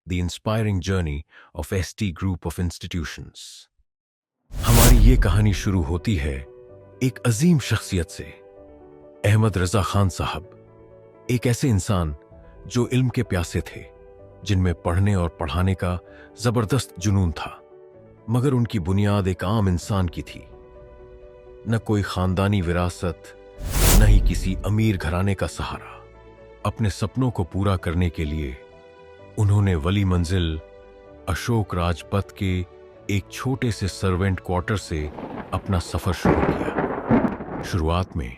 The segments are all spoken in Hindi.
The inspiring journey of ST group of institutions. हमारी ये कहानी शुरू होती है एक अजीम शख्सियत से, अहमद रजा खान साहब। एक ऐसे इंसान जो इल्म के प्यासे थे, जिनमें पढ़ने और पढ़ाने का जबरदस्त जुनून था, मगर उनकी बुनियाद एक आम इंसान की थी। न कोई खानदानी विरासत, न ही किसी अमीर घराने का सहारा। अपने सपनों को पूरा करने के लिए उन्होंने वली मंजिल अशोक राजपथ के एक छोटे से सर्वेंट क्वार्टर से अपना सफर शुरू किया। शुरुआत में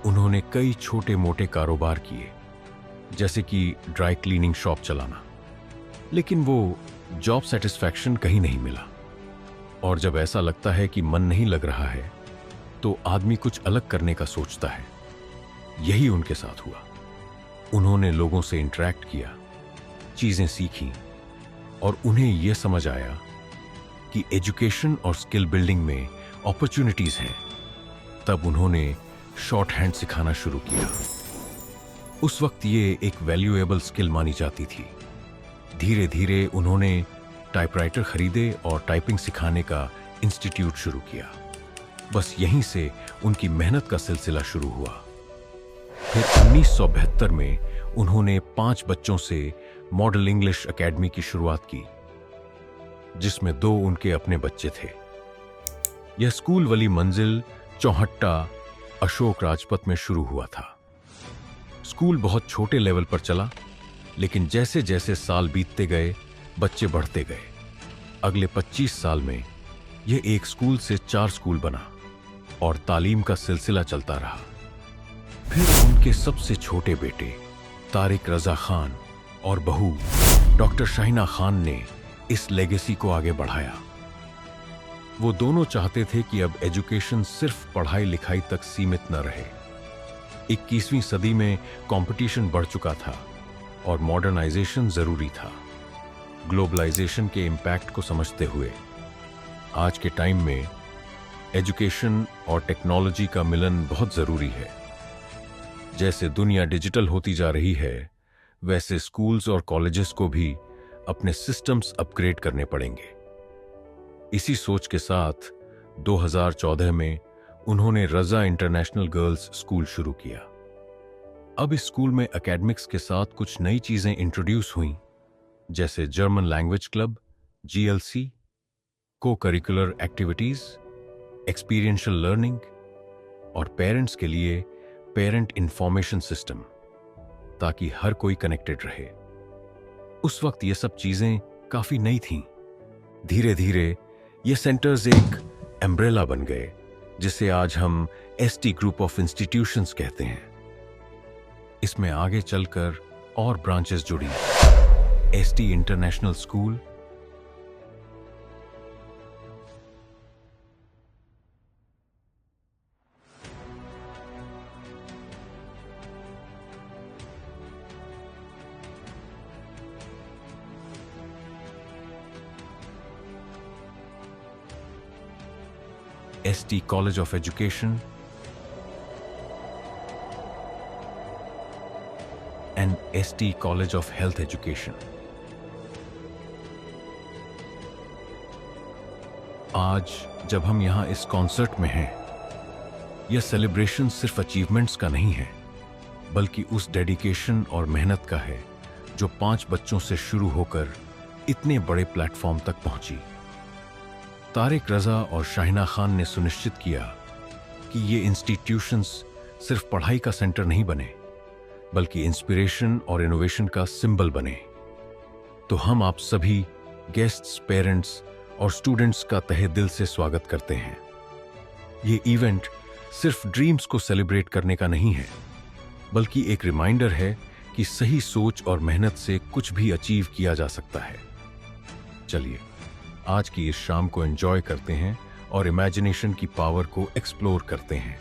उन्होंने कई छोटे मोटे कारोबार किए, जैसे कि ड्राई क्लीनिंग शॉप चलाना, लेकिन वो जॉब सेटिस्फैक्शन कहीं नहीं मिला। और जब ऐसा लगता है कि मन नहीं लग रहा है, तो आदमी कुछ अलग करने का सोचता है। यही उनके साथ हुआ। उन्होंने लोगों से इंटरैक्ट किया, चीजें सीखी, और उन्हें यह समझ आया कि एजुकेशन और स्किल बिल्डिंग में अपॉर्चुनिटीज हैं। तब उन्होंने शॉर्ट हैंड सिखाना शुरू किया। उस वक्त ये एक वैल्यूएबल स्किल मानी जाती थी। धीरे धीरे उन्होंने टाइपराइटर खरीदे और टाइपिंग सिखाने का इंस्टीट्यूट शुरू किया। बस यहीं से उनकी मेहनत का सिलसिला शुरू हुआ। फिर 1972 में उन्होंने 5 बच्चों से मॉडल इंग्लिश एकेडमी की शुरुआत की, जिसमें 2 उनके अपने बच्चे थे। यह स्कूल वली मंजिल चौहट्टा अशोक राजपथ में शुरू हुआ था। स्कूल बहुत छोटे लेवल पर चला, लेकिन जैसे जैसे साल बीतते गए, बच्चे बढ़ते गए। अगले 25 साल में यह एक स्कूल से 4 स्कूल बना और तालीम का सिलसिला चलता रहा। फिर उनके सबसे छोटे बेटे तारिक रजा खान और बहू डॉक्टर शाहिना खान ने इस लेगेसी को आगे बढ़ाया। वो दोनों चाहते थे कि अब एजुकेशन सिर्फ पढ़ाई लिखाई तक सीमित न रहे। 21वीं सदी में कंपटीशन बढ़ चुका था और मॉडर्नाइजेशन जरूरी था। ग्लोबलाइजेशन के इम्पैक्ट को समझते हुए आज के टाइम में एजुकेशन और टेक्नोलॉजी का मिलन बहुत जरूरी है। जैसे दुनिया डिजिटल होती जा रही है, वैसे स्कूल्स और कॉलेजेस को भी अपने सिस्टम्स अपग्रेड करने पड़ेंगे। इसी सोच के साथ 2014 में उन्होंने रजा इंटरनेशनल गर्ल्स स्कूल शुरू किया। अब इस स्कूल में एकेडमिक्स के साथ कुछ नई चीजें इंट्रोड्यूस हुईं, जैसे जर्मन लैंग्वेज क्लब, GLC, को करिकुलर एक्टिविटीज, एक्सपीरियंशियल लर्निंग और पेरेंट्स के लिए पेरेंट इंफॉर्मेशन सिस्टम, ताकि हर कोई कनेक्टेड रहे। उस वक्त ये सब चीजें काफी नई थीं। धीरे धीरे ये सेंटर्स एक एम्ब्रेला बन गए, जिसे आज हम एसटी ग्रुप ऑफ इंस्टीट्यूशंस कहते हैं। इसमें आगे चलकर और ब्रांचेस जुड़ी, ST international school, ST College of Education, and ST College of Health Education. आज जब हम यहाँ इस कॉन्सर्ट में हैं, यह सेलिब्रेशन सिर्फ अचीवमेंट्स का नहीं है, बल्कि उस डेडिकेशन और मेहनत का है जो 5 बच्चों से शुरू होकर इतने बड़े प्लेटफॉर्म तक पहुंची। तारिक रजा और शाहिना खान ने सुनिश्चित किया कि ये इंस्टीट्यूशंस सिर्फ पढ़ाई का सेंटर नहीं बने, बल्कि इंस्पिरेशन और इनोवेशन का सिंबल बने। तो हम आप सभी गेस्ट्स, पेरेंट्स और स्टूडेंट्स का तहे दिल से स्वागत करते हैं। ये इवेंट सिर्फ ड्रीम्स को सेलिब्रेट करने का नहीं है, बल्कि एक रिमाइंडर है कि सही सोच और मेहनत से कुछ भी अचीव किया जा सकता है। चलिए आज की इस शाम को एंजॉय करते हैं और इमेजिनेशन की पावर को एक्सप्लोर करते हैं।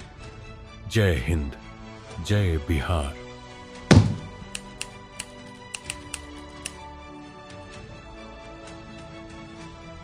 जय हिंद, जय बिहार।